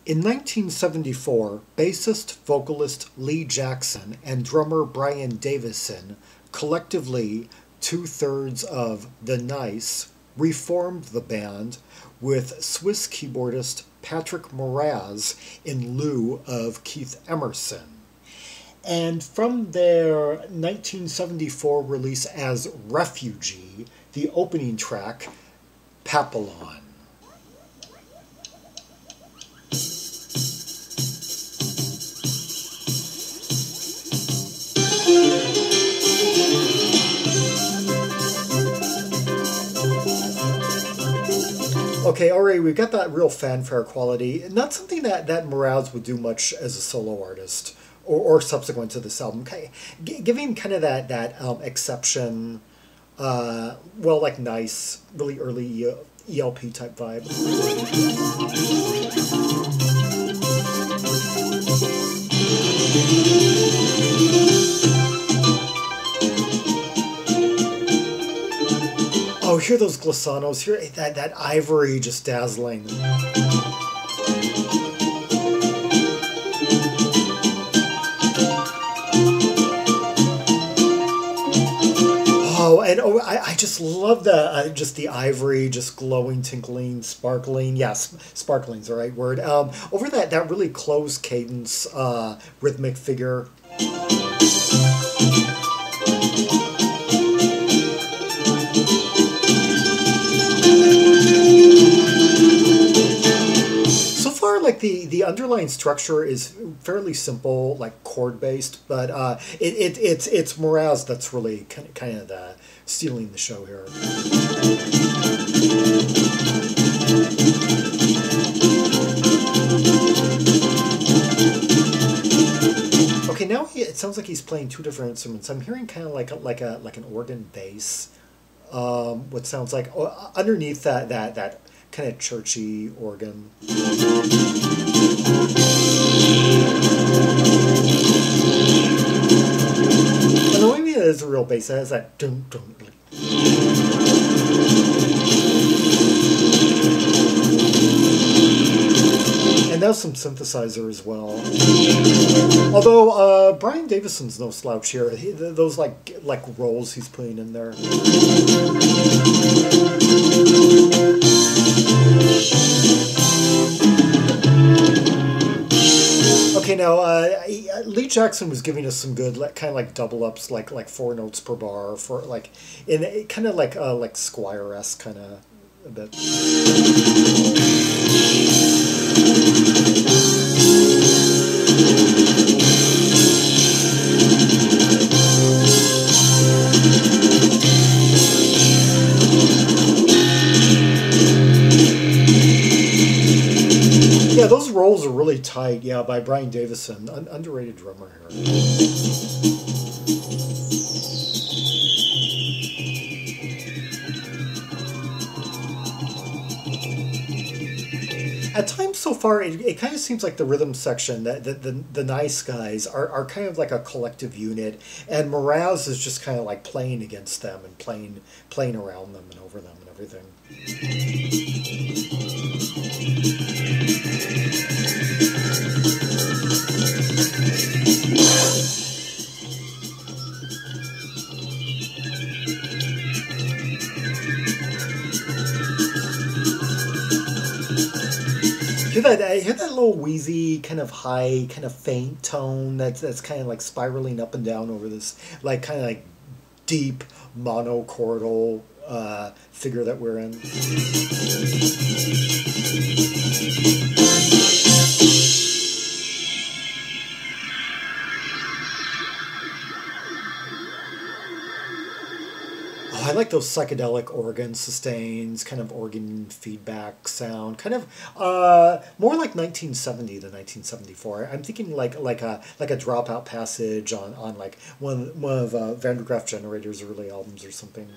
In 1974, bassist vocalist Lee Jackson and drummer Brian Davison, collectively two-thirds of The Nice, reformed the band with Swiss keyboardist Patrick Moraz in lieu of Keith Emerson. And from their 1974 release as Refugee, the opening track, Papillon. Okay, already we've got that real fanfare quality. Not something that Moraz would do much as a solo artist or subsequent to this album. Giving kind of that exception, well, like nice, really early ELP type vibe. Oh, hear those glissanos, hear that ivory just dazzling. Oh, and I just love the just the ivory, just glowing, tinkling, sparkling. Yes, sparkling's the right word. Over that really closed cadence, rhythmic figure. Like the underlying structure is fairly simple, like chord based, but it's Moraz that's really kind of stealing the show here. Okay, now it sounds like he's playing two different instruments. I'm hearing kind of like an organ bass. What sounds like underneath that kind of churchy organ. And maybe it is a real bass. It has that dum dum. And there's some synthesizer as well. Although Brian Davison's no slouch here. Those like rolls he's putting in there. Okay, now Lee Jackson was giving us some good kind of like double ups, like 4 notes per bar for like in kind of like Squire-esque kind of a bit. Yeah, those rolls are really tight. Yeah, by Brian Davison, underrated drummer here. At times so far, it kind of seems like the rhythm section, that the nice guys are kind of like a collective unit, and Moraz is just kind of like playing against them and playing around them and over them and everything. Hear that little wheezy, kind of high, kind of faint tone that's kind of like spiraling up and down over this, like kind of like deep monochordal figure that we're in. I like those psychedelic organ sustains, kind of organ feedback sound, kind of more like 1970 than 1974. I'm thinking like a dropout passage on like one of Van der Graaf Generator's early albums or something.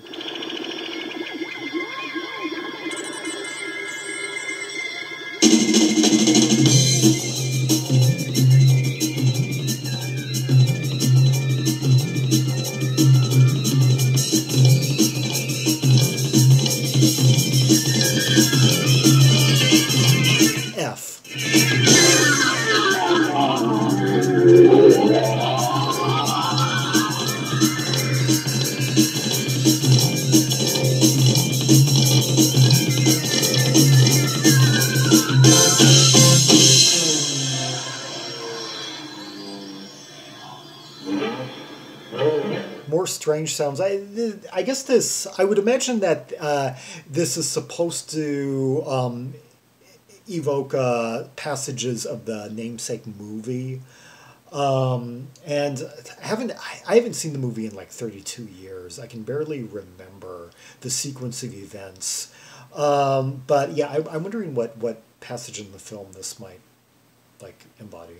F. More strange sounds. I guess this, I would imagine that this is supposed to evoke passages of the namesake movie. And I haven't seen the movie in like 32 years. I can barely remember the sequence of events. But yeah, I'm wondering what passage in the film this might like embody.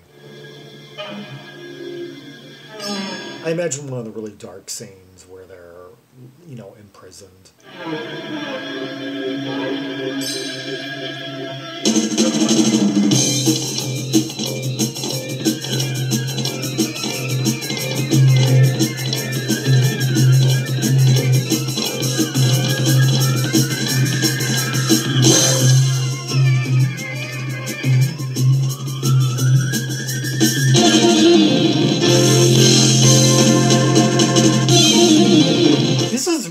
I imagine one of the really dark scenes where they're, you know, imprisoned.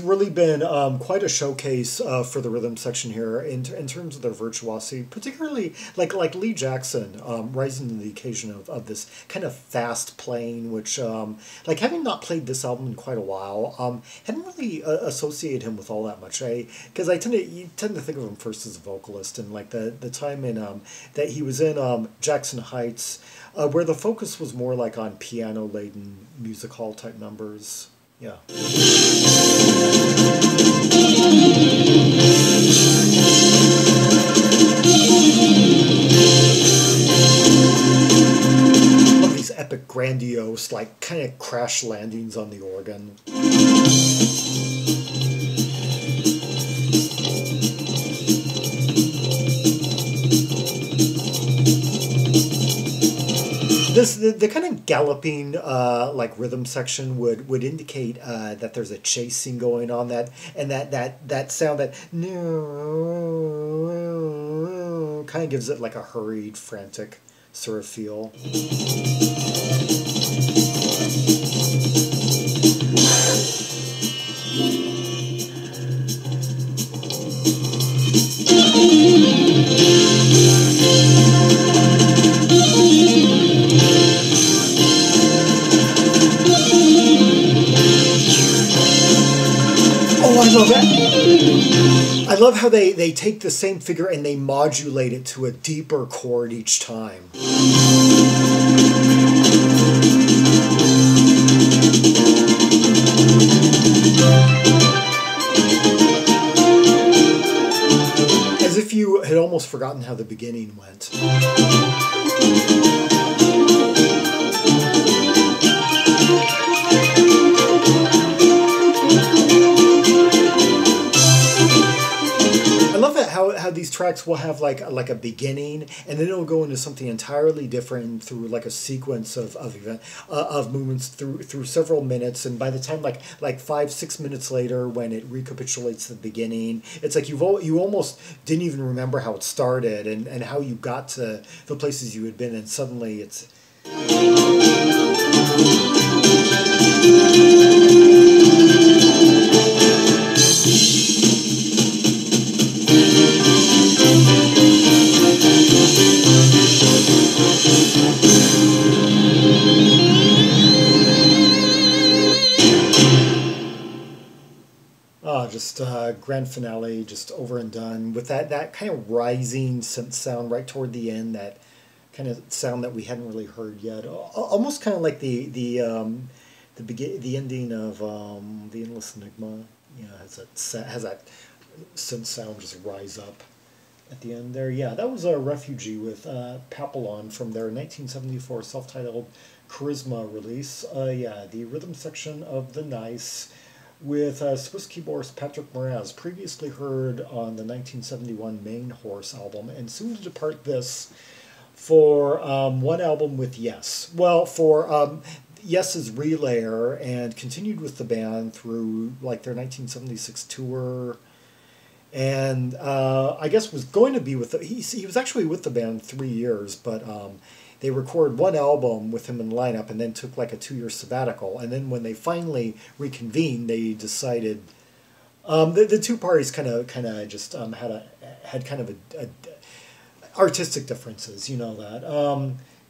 Really been quite a showcase for the rhythm section here in terms of their virtuosity, particularly like Lee Jackson rising to the occasion of this kind of fast playing, which like having not played this album in quite a while, hadn't really associated him with all that much. Because you tend to think of him first as a vocalist, and like the time in that he was in Jackson Heights, where the focus was more like on piano laden music hall type numbers. Yeah. Love these epic, grandiose, like kind of crash landings on the organ. The kind of galloping like rhythm section would indicate that there's a chase scene going on, that sound that kind of gives it like a hurried, frantic sort of feel. I love that. I love how they take the same figure and they modulate it to a deeper chord each time. As if you had almost forgotten how the beginning went. How these tracks will have like a beginning, and then it'll go into something entirely different through like a sequence of movements through several minutes, and by the time like 5-6 minutes later, when it recapitulates the beginning, it's like you almost didn't even remember how it started and how you got to the places you had been, and suddenly it's. Just grand finale, just over and done with that kind of rising synth sound right toward the end, that kind of sound that we hadn't really heard yet, almost kind of like the ending of the Endless Enigma. You know, has that synth sound just rise up at the end there. Yeah, that was a Refugee with Papillon from their 1974 self-titled Charisma release. Yeah, the rhythm section of The Nice, with Swiss keyboardist Patrick Moraz, previously heard on the 1971 Main Horse album, and soon to depart this for one album with Yes. Well, for Yes's Relayer, and continued with the band through like their 1976 tour, and I guess was going to be with he was actually with the band 3 years, but they recorded one album with him in the lineup and then took like a 2-year sabbatical, and then when they finally reconvened, they decided the two parties kind of just had kind of a artistic differences, you know that.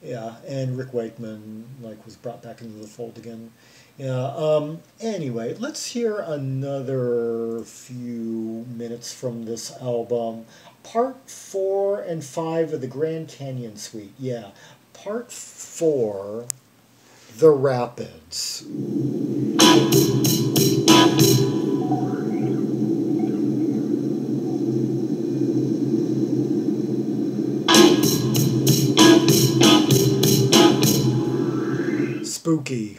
Yeah, and Rick Wakeman like was brought back into the fold again. Yeah. Anyway, let's hear another few minutes from this album. Part 4 and 5 of the Grand Canyon Suite. Yeah. Part 4, The Rapids. Spooky.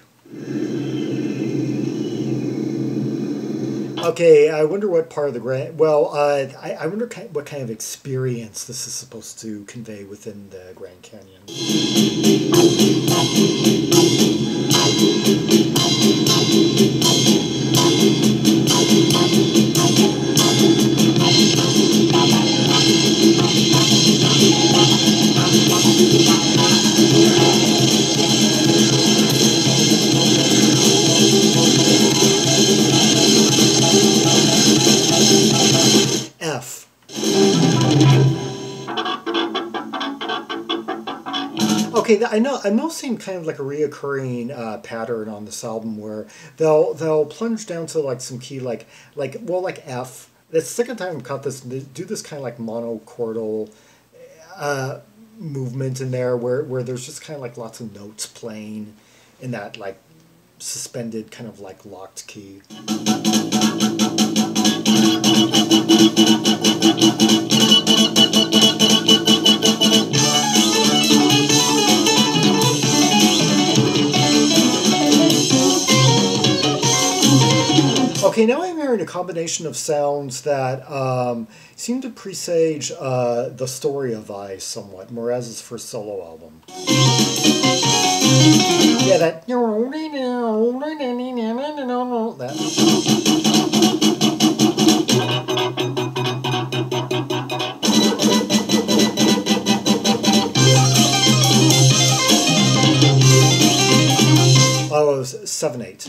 Okay, I wonder what part of the Grand... Well, I wonder what kind of experience this is supposed to convey within the Grand Canyon. F. Okay, I know. I'm noticing kind of like a reoccurring pattern on this album where they'll plunge down to like some key like F. That's the second time I've caught this. They do this kind of like monochordal movement in there where there's just kind of like lots of notes playing in that like suspended kind of like locked key. Okay, now I'm hearing a combination of sounds that seem to presage The Story of I somewhat, Moraz's first solo album. Yeah, that. Oh, it was 7/8.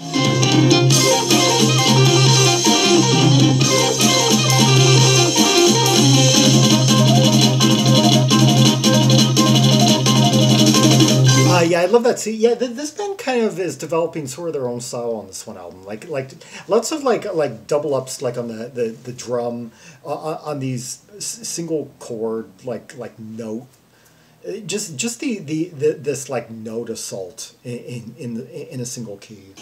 Yeah, I love that. See, yeah, this band kind of is developing sort of their own style on this one album. Like lots of like double ups, like on the drum, on these single chord like note. Just the this like note assault in a single key.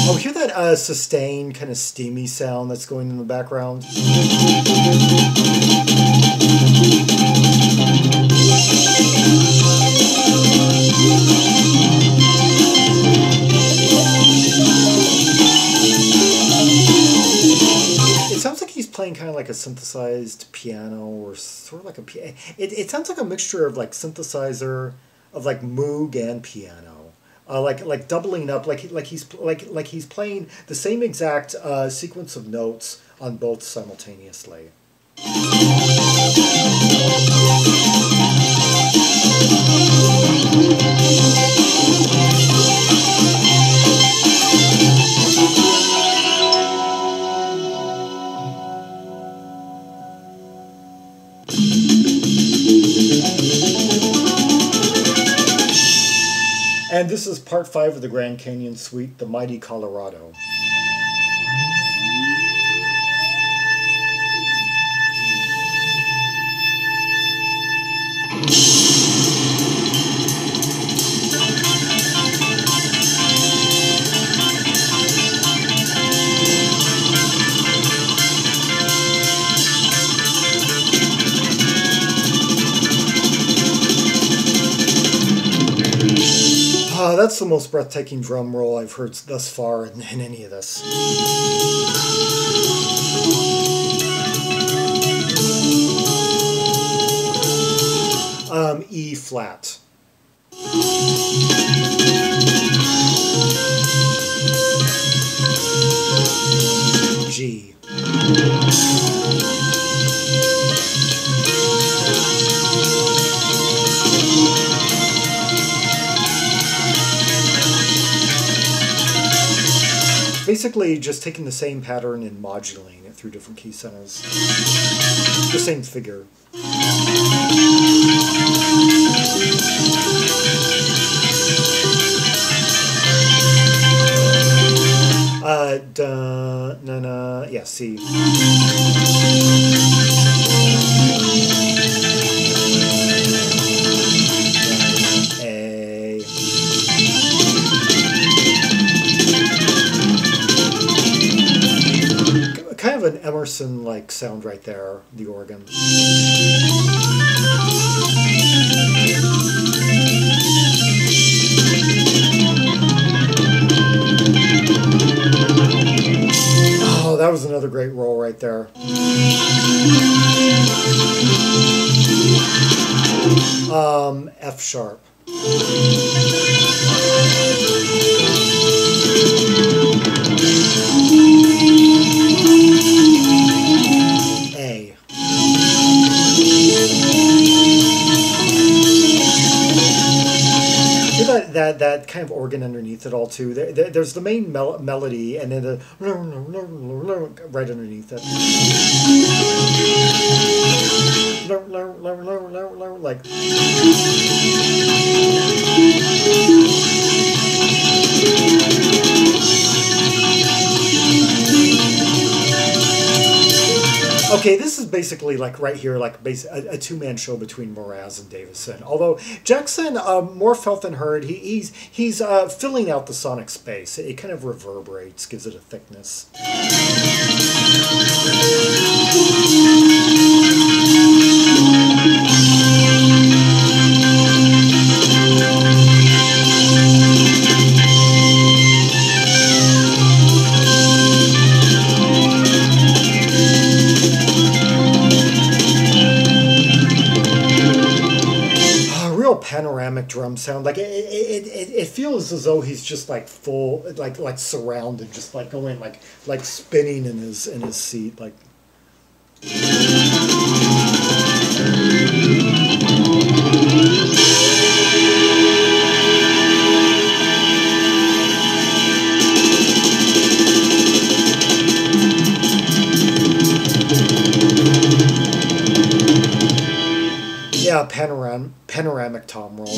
Oh, hear that sustained kind of steamy sound that's going in the background? It sounds like he's playing kind of like a synthesized piano, or sort of like a piano. It sounds like a mixture of like synthesizer, of like moog and piano. Like doubling up, like he's playing the same exact sequence of notes on both simultaneously. And this is part 5 of the Grand Canyon Suite, The Mighty Colorado. That's the most breathtaking drum roll I've heard thus far in any of this. E flat. G. Basically just taking the same pattern and modulating it through different key centers. The same figure. Da, na, na, yeah, C. A. Kind of an Emerson-like sound right there, the organ. Oh, that was another great roll right there. F sharp. A. That kind of organ underneath it all too. There's the main melody, and then the right underneath it. Like. Okay, this is basically like right here, like a two-man show between Moraz and Davison. Although Jackson, more felt than heard, he's filling out the sonic space. It kind of reverberates, gives it a thickness. Panoramic drum sound, like it feels as though he's just like full, like surrounded, just like going like spinning in his seat, like. Yeah, panoramic tom roll.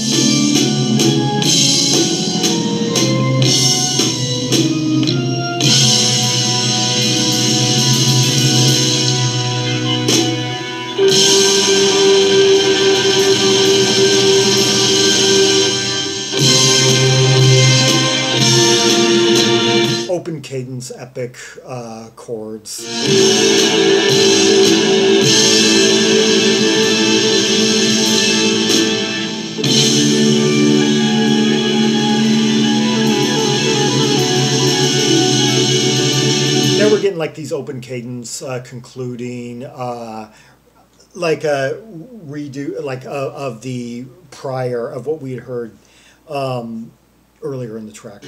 Open cadence, epic chords. Now we're getting like these open cadence concluding, like a redo, like of the prior of what we had heard earlier in the track.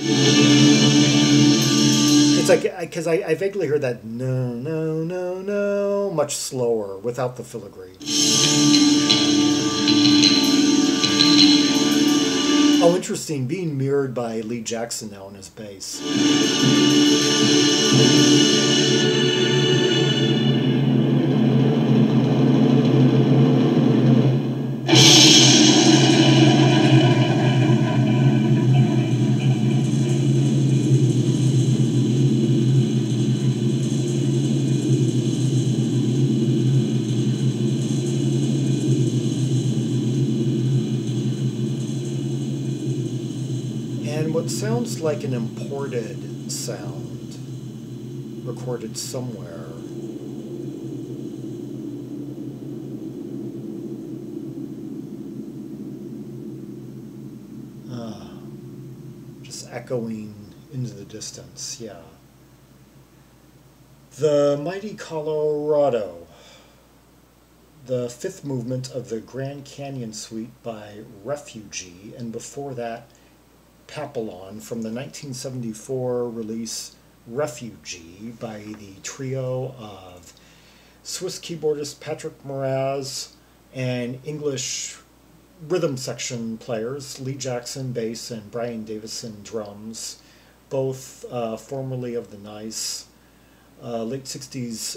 It's like, because I vaguely heard that no, no, no, no, much slower without the filigree. Oh, interesting, being mirrored by Lee Jackson now on his bass. What sounds like an imported sound recorded somewhere. Just echoing into the distance, yeah. The Mighty Colorado. the fifth movement of the Grand Canyon Suite by Refugee, and before that, Papillon from the 1974 release Refugee by the trio of Swiss keyboardist Patrick Moraz and English rhythm section players Lee Jackson bass and Brian Davison drums, both formerly of the nice late 60s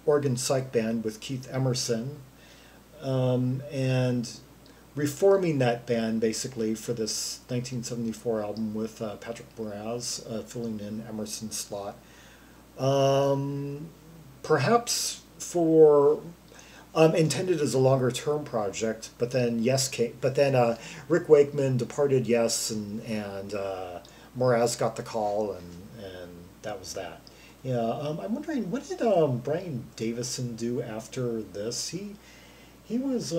organ psych band with Keith Emerson, and reforming that band basically for this 1974 album with Patrick Moraz filling in Emerson's slot. Perhaps for intended as a longer term project, but then Rick Wakeman departed Yes, and Moraz got the call, and that was that. Yeah, I'm wondering, what did Brian Davison do after this? He was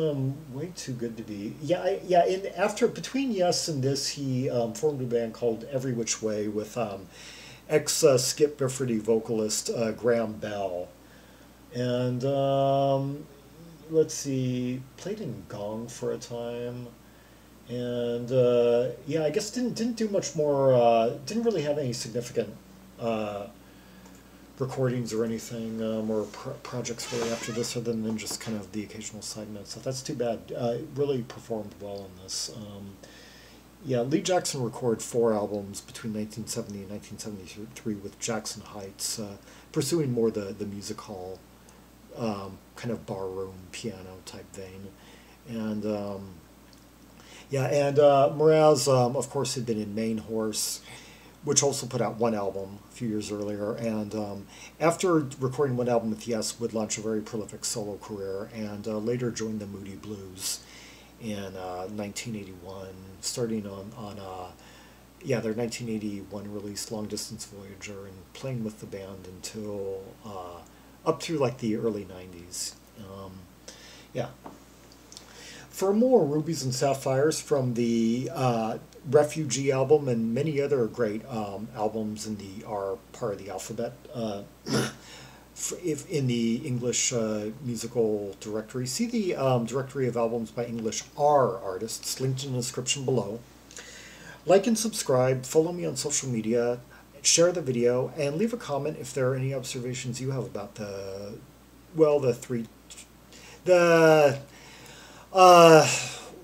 way too good to be. Between Yes and this, he formed a band called Every Which Way with ex Skip Bifferty vocalist Graham Bell, and let's see, played in Gong for a time, and I guess didn't do much more. Didn't really have any significant recordings or anything, or projects really after this, other than just kind of the occasional side notes. So that's too bad. Really performed well on this. Lee Jackson recorded 4 albums between 1970 and 1973 with Jackson Heights, pursuing more the music hall kind of barroom piano type vein. And Moraz, of course, had been in Main Horse, which also put out one album a few years earlier, and after recording one album with Yes, would launch a very prolific solo career, and later joined the Moody Blues in 1981, starting on their 1981 release Long Distance Voyager, and playing with the band until up through like the early 90s. For more Rubies and Sapphires from the Refugee album and many other great albums in the R part of the alphabet, if in the English musical directory, see the directory of albums by English R artists linked in the description below. Like and subscribe, follow me on social media, share the video, and leave a comment if there are any observations you have about the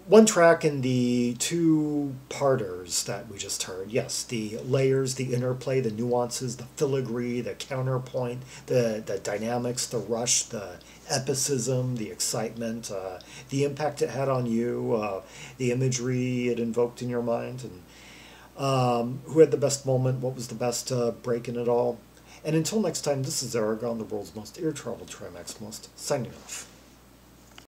one track in the 2-parters that we just heard. Yes, the layers, the interplay, the nuances, the filigree, the counterpoint, the dynamics, the rush, the epicism, the excitement, the impact it had on you, the imagery it invoked in your mind, and who had the best moment, what was the best break in it all. And until next time, this is Zaragon, the world's most ear-traveled trimaximalist, signing off.